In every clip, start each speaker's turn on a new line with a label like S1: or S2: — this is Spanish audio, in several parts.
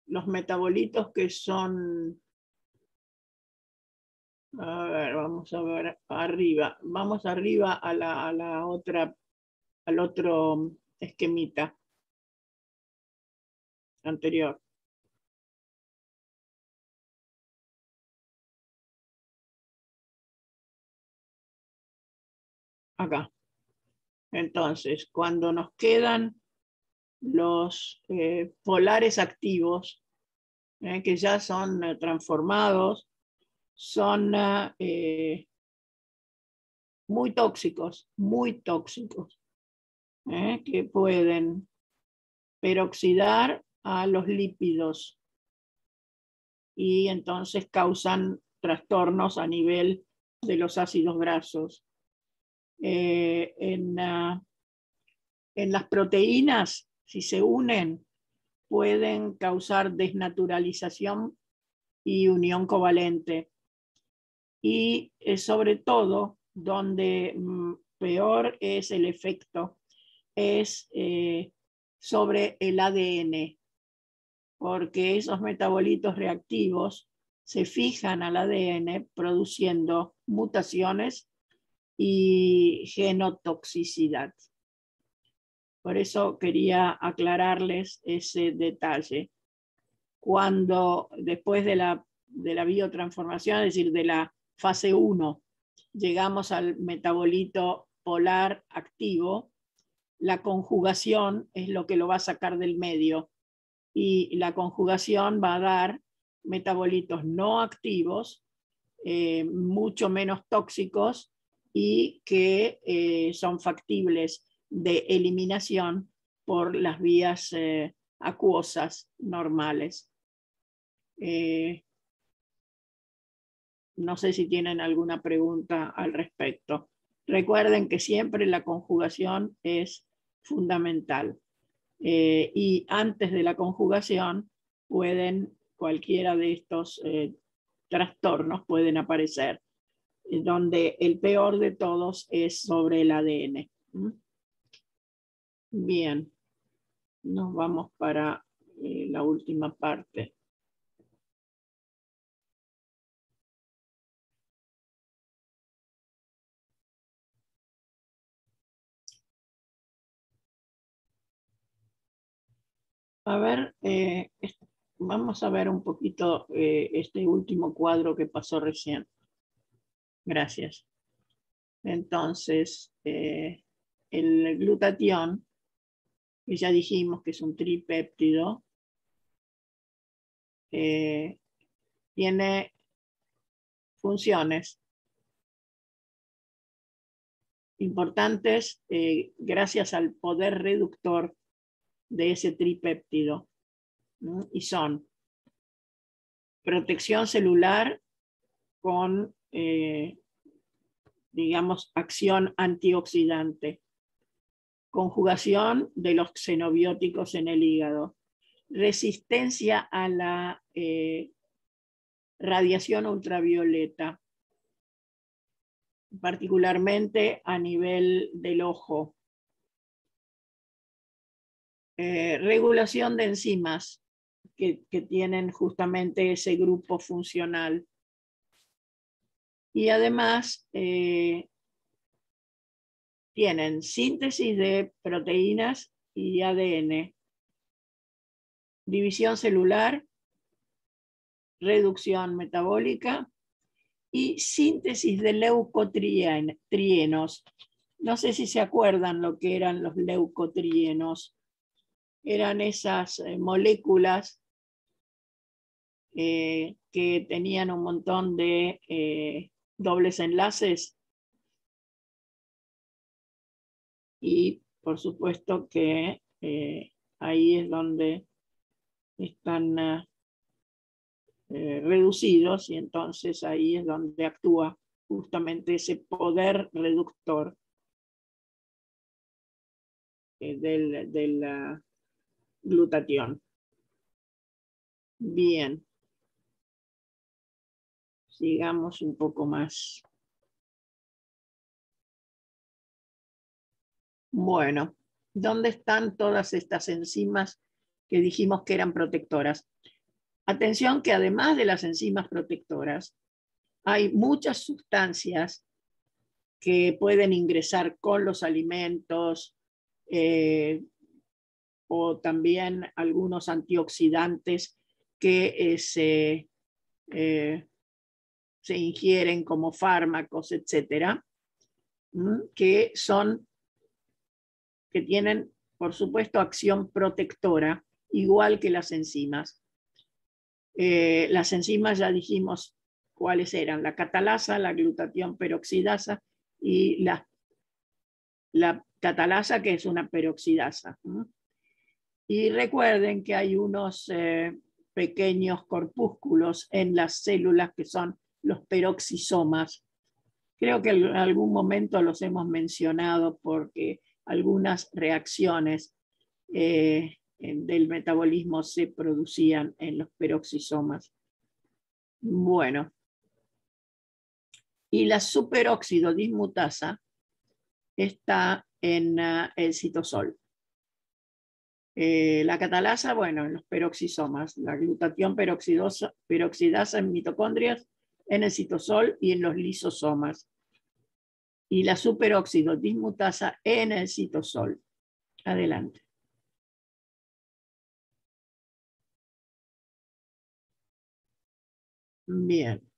S1: los metabolitos que son, a ver, vamos a ver arriba, vamos arriba a la otra, al otro esquemita anterior. Acá. Entonces, cuando nos quedan los polares activos, que ya son transformados, son muy tóxicos, que pueden peroxidar a los lípidos y entonces causan trastornos a nivel de los ácidos grasos. En las proteínas, si se unen, pueden causar desnaturalización y unión covalente. Y sobre todo, donde peor es el efecto, es sobre el ADN, porque esos metabolitos reactivos se fijan al ADN produciendo mutaciones y genotoxicidad. Por eso quería aclararles ese detalle. Cuando después de la biotransformación, es decir, de la fase 1, llegamos al metabolito polar activo, la conjugación es lo que lo va a sacar del medio y la conjugación va a dar metabolitos no activos, mucho menos tóxicos y que son factibles de eliminación por las vías acuosas normales. No sé si tienen alguna pregunta al respecto. Recuerden que siempre la conjugación es fundamental. Y antes de la conjugación pueden, cualquiera de estos trastornos pueden aparecer, donde el peor de todos es sobre el ADN. Bien, nos vamos para la última parte. A ver, vamos a ver un poquito este último cuadro que pasó recién. Gracias. Entonces, el glutatión, que ya dijimos que es un tripéptido, tiene funciones importantes gracias al poder reductor de ese tripéptido, ¿no? Y son protección celular con, digamos, acción antioxidante, conjugación de los xenobióticos en el hígado, resistencia a la radiación ultravioleta, particularmente a nivel del ojo, regulación de enzimas que tienen justamente ese grupo funcional. Y además tienen síntesis de proteínas y ADN, división celular, reducción metabólica y síntesis de leucotrienos. No sé si se acuerdan lo que eran los leucotrienos. Eran esas moléculas que tenían un montón de dobles enlaces y por supuesto que ahí es donde están reducidos y entonces ahí es donde actúa justamente ese poder reductor del glutatión. Bien. Sigamos un poco más. Bueno, ¿Dónde están todas estas enzimas que dijimos que eran protectoras? Atención que además de las enzimas protectoras, hay muchas sustancias que pueden ingresar con los alimentos o también algunos antioxidantes que se ingieren como fármacos, etcétera, que tienen, por supuesto, acción protectora, igual que las enzimas. Las enzimas ya dijimos cuáles eran: la catalasa, la glutatión peroxidasa y la catalasa, que es una peroxidasa. Y recuerden que hay unos pequeños corpúsculos en las células que son los peroxisomas. Creo que en algún momento los hemos mencionado porque algunas reacciones del metabolismo se producían en los peroxisomas. Bueno, y la superóxido dismutasa está en el citosol. La catalasa, bueno, en los peroxisomas, la glutatión peroxidasa en mitocondrias, en el citosol y en los lisosomas. Y la superóxido dismutasa en el citosol. Adelante. Bien.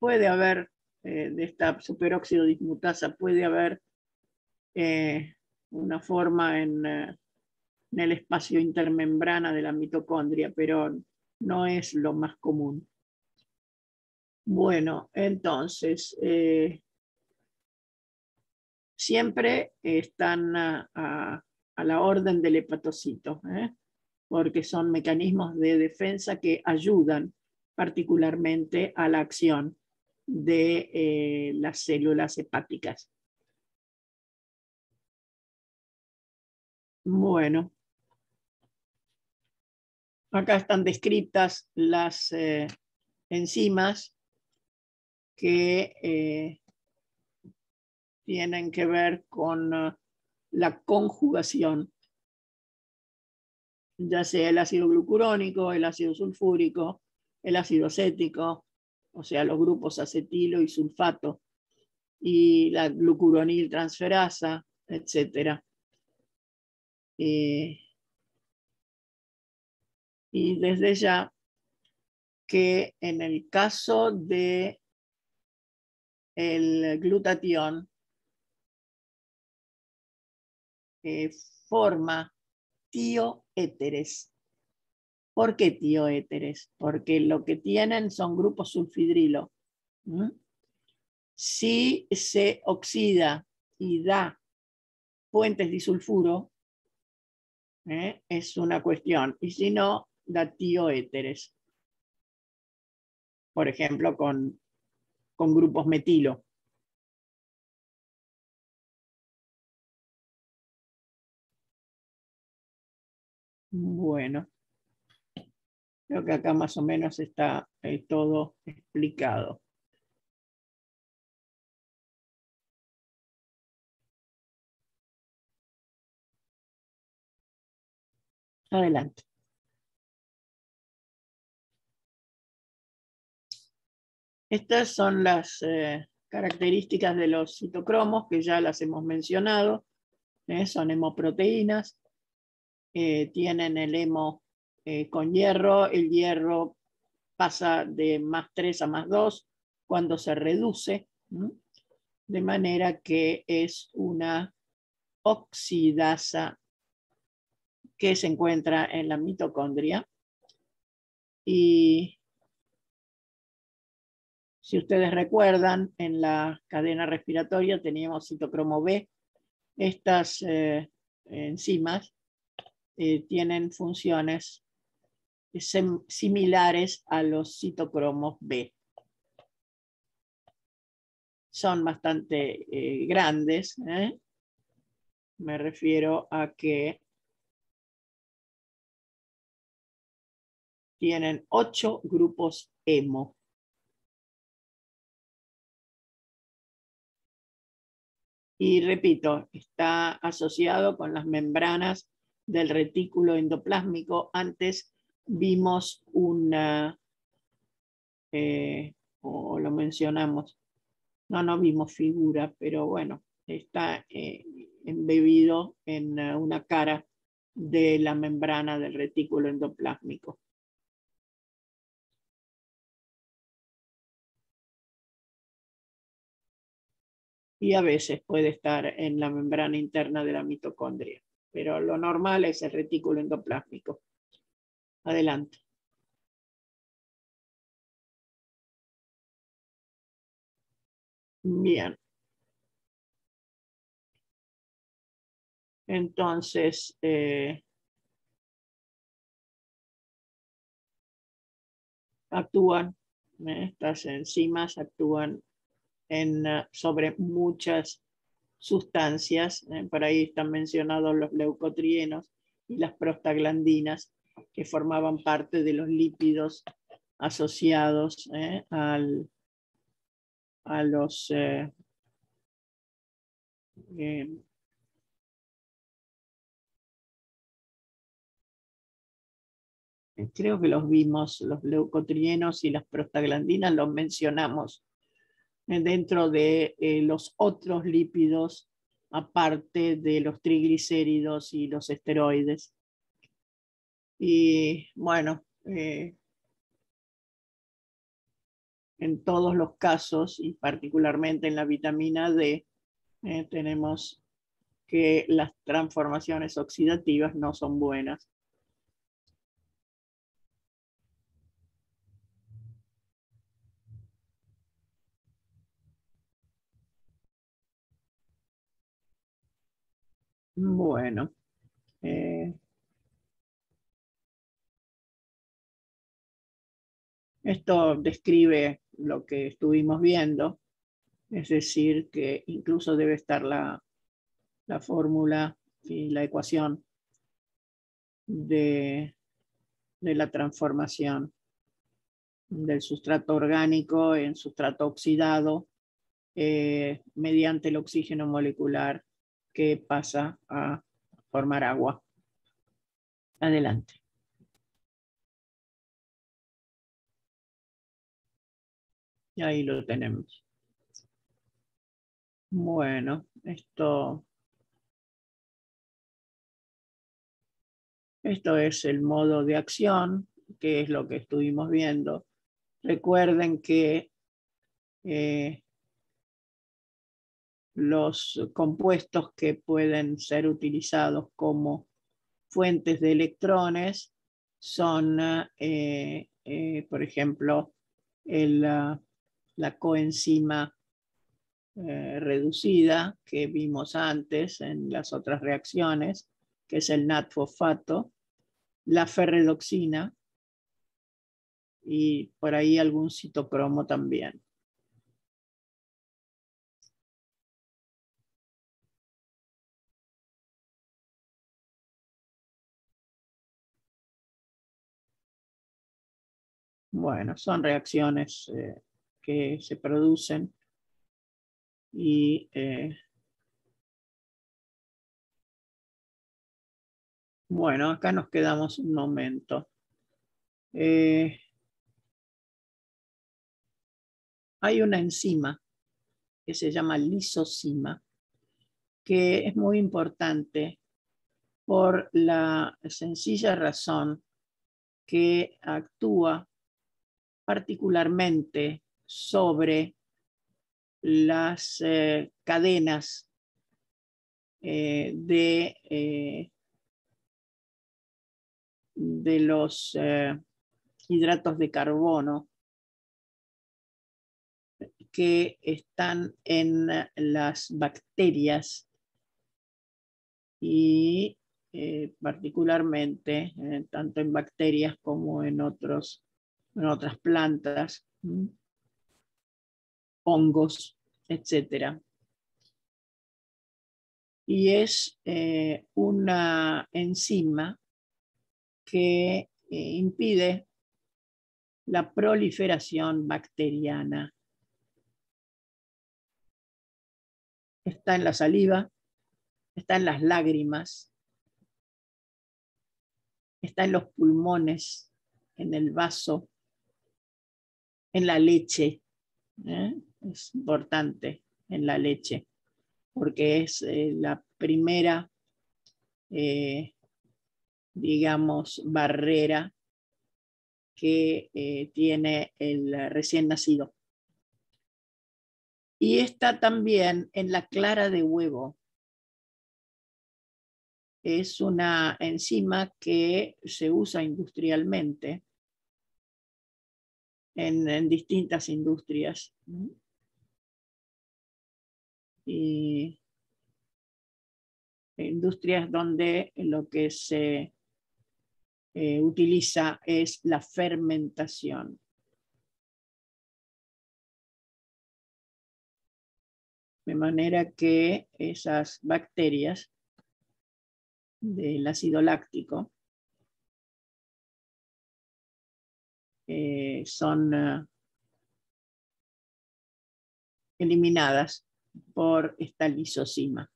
S1: Puede haber, de esta superóxido dismutasa, puede haber una forma en el espacio intermembrana de la mitocondria, pero no es lo más común. Bueno, entonces, siempre están a la orden del hepatocito, porque son mecanismos de defensa que ayudan particularmente a la acción de las células hepáticas. Bueno, acá están descritas las enzimas que tienen que ver con la conjugación, ya sea el ácido glucurónico, el ácido sulfúrico, el ácido acético, o sea, los grupos acetilo y sulfato, y la glucuroniltransferasa, etc. Y desde ya que en el caso de el glutatión forma tioéteres. ¿Por qué tioéteres? Porque lo que tienen son grupos sulfidrilo. Si se oxida y da puentes disulfuro, es una cuestión. Y si no, da tioéteres. Por ejemplo, con grupos metilo. Bueno, creo que acá más o menos está todo explicado. Adelante. Estas son las características de los citocromos, que ya las hemos mencionado. Son hemoproteínas. Tienen el hemo con hierro. El hierro pasa de +3 a +2 cuando se reduce, de manera que es una oxidasa que se encuentra en la mitocondria. Y si ustedes recuerdan, en la cadena respiratoria teníamos citocromo B. Estas enzimas tienen funciones similares a los citocromos B. Son bastante grandes. Me refiero a que tienen 8 grupos hemo. Y repito, está asociado con las membranas del retículo endoplásmico. Antes vimos una, o lo mencionamos, no vimos figura, pero bueno, está embebido en una cara de la membrana del retículo endoplásmico. Y a veces puede estar en la membrana interna de la mitocondria, pero lo normal es el retículo endoplásmico. Adelante. Bien. Entonces, actúan, estas enzimas actúan sobre muchas sustancias. Por ahí están mencionados los leucotrienos y las prostaglandinas, que formaban parte de los lípidos asociados a los creo que los vimos, los leucotrienos y las prostaglandinas los mencionamos dentro de los otros lípidos, aparte de los triglicéridos y los esteroides. Y bueno, en todos los casos, y particularmente en la vitamina D, tenemos que las transformaciones oxidativas no son buenas. Bueno, esto describe lo que estuvimos viendo, es decir, que incluso debe estar la fórmula y la ecuación de la transformación del sustrato orgánico en sustrato oxidado mediante el oxígeno molecular que pasa a formar agua. Adelante. Y ahí lo tenemos. Bueno, esto es el modo de acción, que es lo que estuvimos viendo. Recuerden que los compuestos que pueden ser utilizados como fuentes de electrones son, por ejemplo, la coenzima reducida que vimos antes en las otras reacciones, que es el NAT-fosfato, la ferredoxina y por ahí algún citocromo también. Bueno, son reacciones que se producen y bueno, acá nos quedamos un momento. Hay una enzima que se llama lisozima, que es muy importante por la sencilla razón que actúa particularmente sobre las cadenas de los hidratos de carbono que están en las bacterias y particularmente tanto en bacterias como en otras plantas, hongos, etc. Y es una enzima que impide la proliferación bacteriana. está en la saliva, está en las lágrimas, está en los pulmones, en el vaso, en la leche. Es importante en la leche, porque es la primera, digamos, barrera que tiene el recién nacido. Y está también en la clara de huevo. Es una enzima que se usa industrialmente en distintas industrias. Y industrias donde lo que se utiliza es la fermentación. De manera que esas bacterias del ácido láctico son eliminadas por esta lisozima.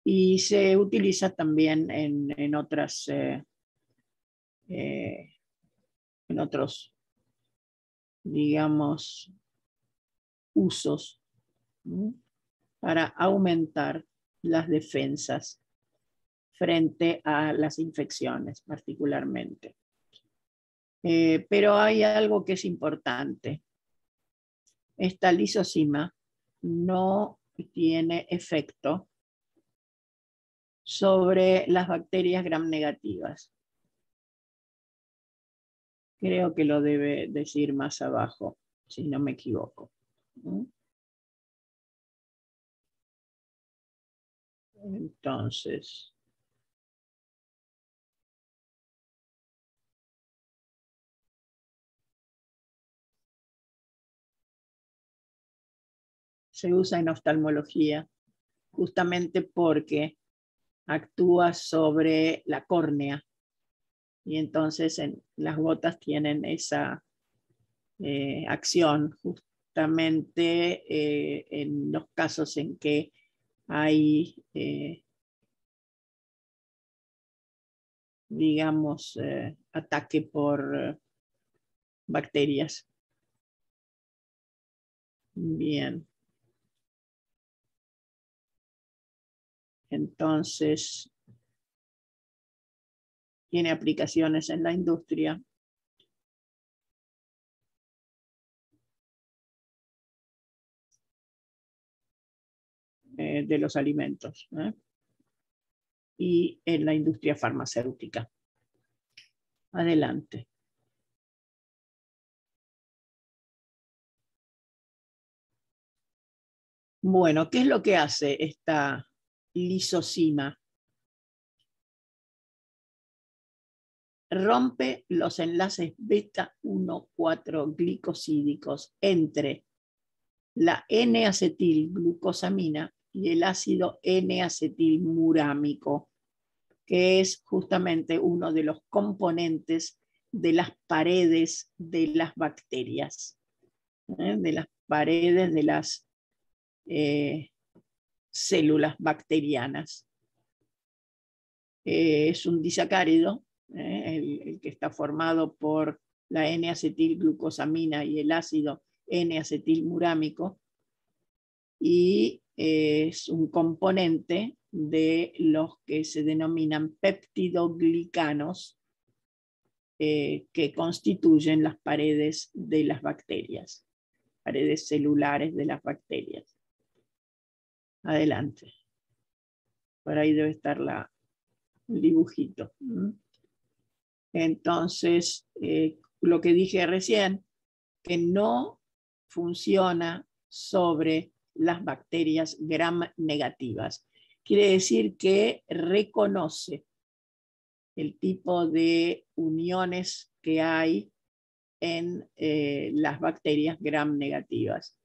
S1: Y se utiliza también en otros digamos, usos, ¿no?, para aumentar las defensas frente a las infecciones particularmente. Pero hay algo que es importante. Esta lisozima no tiene efecto sobre las bacterias gram negativas. Creo que lo debe decir más abajo, si no me equivoco. Entonces, se usa en oftalmología justamente porque actúa sobre la córnea y entonces las gotas tienen esa acción justamente en los casos en que hay, digamos, ataque por bacterias. Bien. Entonces, tiene aplicaciones en la industria. De los alimentos, y en la industria farmacéutica. Adelante. Bueno, ¿qué es lo que hace esta lisozima? Rompe los enlaces beta 1,4 glicosídicos entre la N-acetilglucosamina y el ácido N-acetilmurámico, que es justamente uno de los componentes de las paredes de las bacterias, de las paredes de las células bacterianas. Es un disacárido, el que está formado por la N-acetilglucosamina y el ácido N-acetilmurámico, y es un componente de los que se denominan peptidoglicanos, que constituyen las paredes de las bacterias, paredes celulares de las bacterias. Adelante. Por ahí debe estar el dibujito. Entonces, lo que dije recién, que no funciona sobre las bacterias gram negativas. Quiere decir que reconoce el tipo de uniones que hay en las bacterias gram negativas.